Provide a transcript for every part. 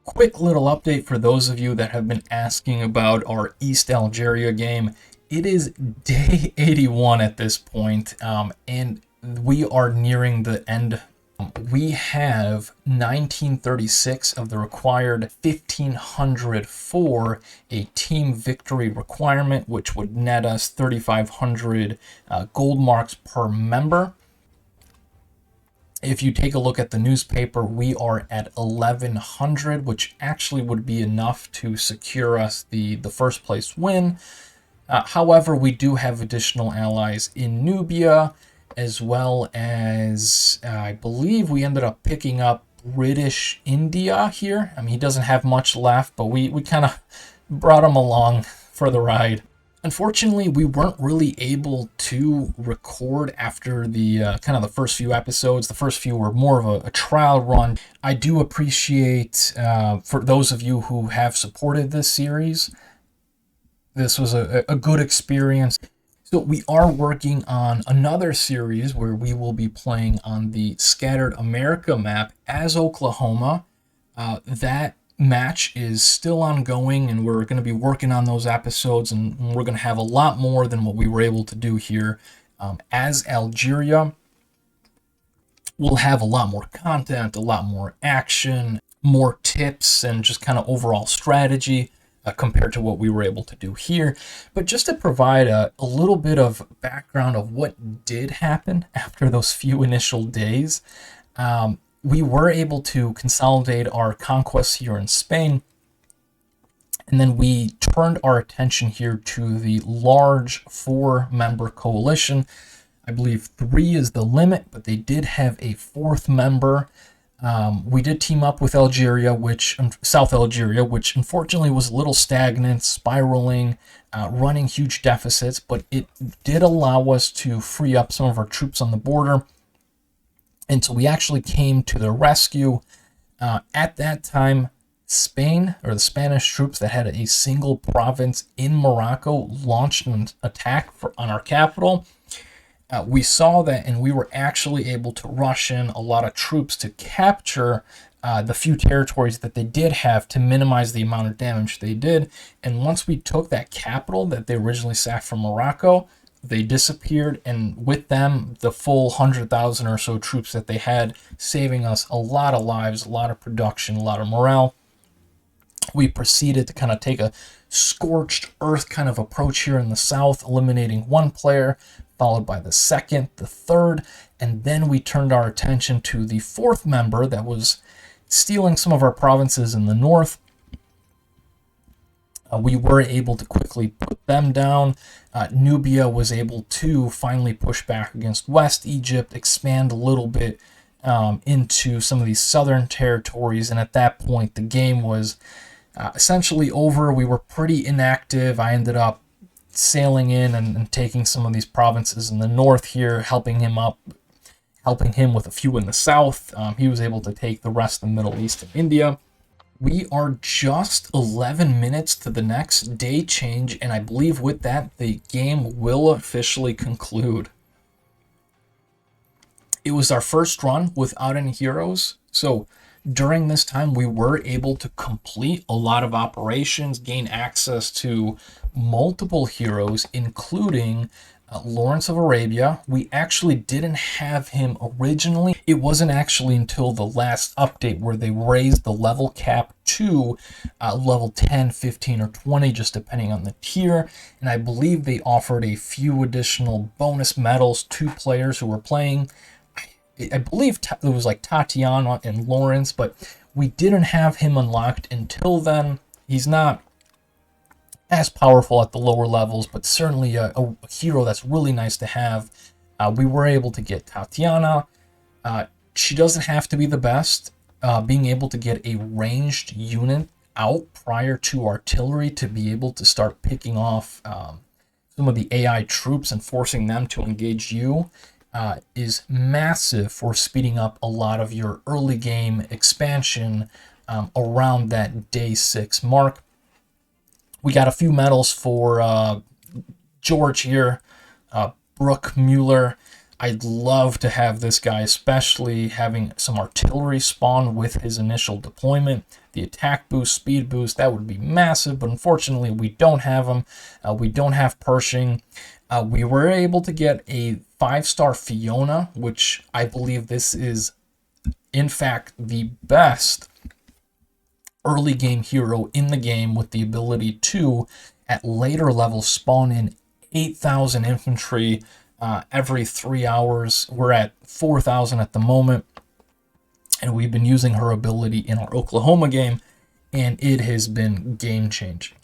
Quick little update for those of you that have been asking about our East Algeria game. It is day 81 at this point, and we are nearing the end. We have 1936 of the required 1500 for a team victory requirement, which would net us 3,500 gold marks per member. If you take a look at the newspaper, we are at 1,100, which actually would be enough to secure us the first place win. However, we do have additional allies in Nubia, as well as I believe we ended up picking up British India here. I mean, he doesn't have much left, but we kind of brought him along for the ride. Unfortunately, we weren't really able to record after the kind of the first few episodes. The first few were more of a trial run. I do appreciate, for those of you who have supported this series, this was a good experience. So we are working on another series where we will be playing on the Scattered America map as Oklahoma. That match is still ongoing, and we're going to be working on those episodes, and we're going to have a lot more than what we were able to do here as Algeria. We'll have a lot more content, a lot more action, more tips, and just kind of overall strategy compared to what we were able to do here. But just to provide a little bit of background of what did happen after those few initial days, we were able to consolidate our conquests here in Spain, and then we turned our attention here to the large 4-member coalition. I believe 3 is the limit, but they did have a 4th member. We did team up with Algeria, South Algeria, which unfortunately was a little stagnant, spiraling, running huge deficits, but it did allow us to free up some of our troops on the border. And so we actually came to the rescue. At that time, Spain, or the Spanish troops that had a single province in Morocco, launched an attack on our capital. We saw that, and we were actually able to rush in a lot of troops to capture the few territories that they did have to minimize the amount of damage they did. And once we took that capital that they originally sacked from Morocco, they disappeared, and with them, the full 100,000 or so troops that they had, saving us a lot of lives, a lot of production, a lot of morale. We proceeded to kind of take a scorched earth kind of approach here in the south, eliminating 1 player, followed by the 2nd, the 3rd, and then we turned our attention to the 4th member that was stealing some of our provinces in the north. We were able to quickly put them down. Nubia was able to finally push back against West Egypt, expand a little bit into some of these southern territories, and at that point the game was essentially over. We were pretty inactive. I ended up sailing in and taking some of these provinces in the north here, helping him with a few in the south. He was able to take the rest of the Middle East and India. We are just 11 minutes to the next day change, and I believe with that, the game will officially conclude. It was our first run without any heroes, so during this time, we were able to complete a lot of operations, gain access to multiple heroes, including Lawrence of Arabia. We actually didn't have him originally. It wasn't actually until the last update where they raised the level cap to level 10, 15, or 20, just depending on the tier. And I believe they offered a few additional bonus medals to players who were playing. I believe it was like Tatiana and Lawrence, but we didn't have him unlocked until then. He's not as powerful at the lower levels, but certainly a hero that's really nice to have. We were able to get Tatiana. She doesn't have to be the best. Being able to get a ranged unit out prior to artillery to be able to start picking off some of the AI troops and forcing them to engage you is massive for speeding up a lot of your early game expansion around that day 6 mark. We got a few medals for George here, Brooke Mueller. I'd love to have this guy, especially having some artillery spawn with his initial deployment. the attack boost, speed boost, that would be massive, but unfortunately we don't have them. We don't have Pershing. We were able to get a 5-star Fiona, which I believe this is, in fact, the best early game hero in the game, with the ability to, at later levels, spawn in 8,000 infantry every 3 hours. We're at 4,000 at the moment, and we've been using her ability in our Oklahoma game, and it has been game-changing.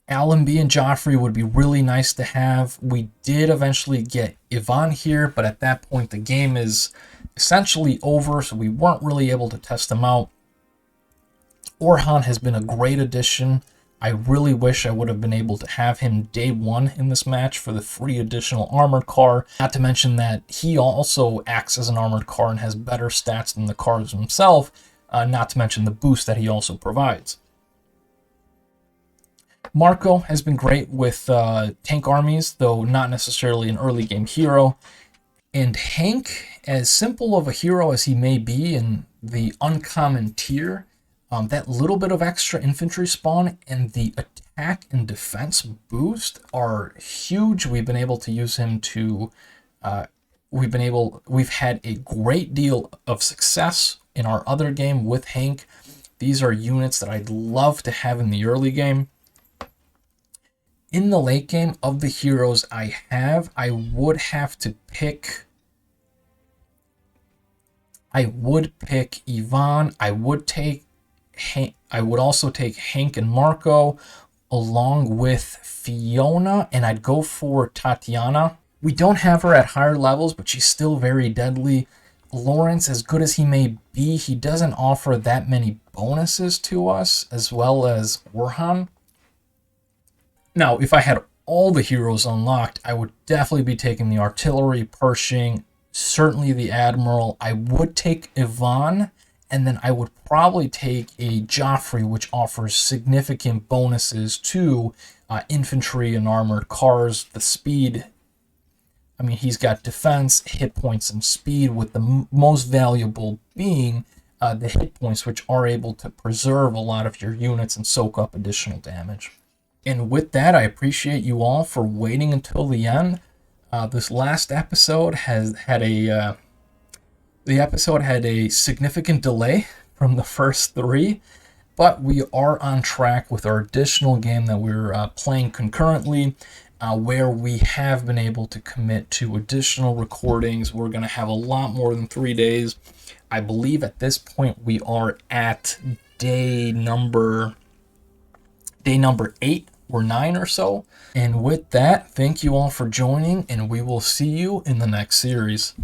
Allenby and Joffrey would be really nice to have. We did eventually get Yvonne here, but at that point the game is essentially over, so we weren't really able to test them out. Orhan has been a great addition. I really wish I would have been able to have him day one in this match for the free additional armored car. Not to mention that he also acts as an armored car and has better stats than the cars himself, not to mention the boost that he also provides. Marco has been great with tank armies, though not necessarily an early game hero. And Hank, as simple of a hero as he may be in the uncommon tier, that little bit of extra infantry spawn and the attack and defense boost are huge. We've been able to use him to, we've had a great deal of success in our other game with Hank. These are units that I'd love to have in the early game. In the late game, of the heroes I have, I would pick Yvonne. I would also take Hank and Marco along with Fiona, and I'd go for Tatiana. We don't have her at higher levels, but she's still very deadly. Lawrence, as good as he may be, he doesn't offer that many bonuses to us, as well as Orhan. Now, if I had all the heroes unlocked, I would definitely be taking the artillery, Pershing, certainly the Admiral. I would take Yvonne, and then I would probably take a Joffrey, which offers significant bonuses to infantry and armored cars. The speed, I mean, he's got defense, hit points, and speed, with the most valuable being the hit points, which are able to preserve a lot of your units and soak up additional damage. And with that, I appreciate you all for waiting until the end. This last episode had a significant delay from the first three, but we are on track with our additional game that we're playing concurrently, where we have been able to commit to additional recordings. We're going to have a lot more than 3 days. I believe at this point we are at day number 8 or 9 or so. And with that, thank you all for joining, and we will see you in the next series.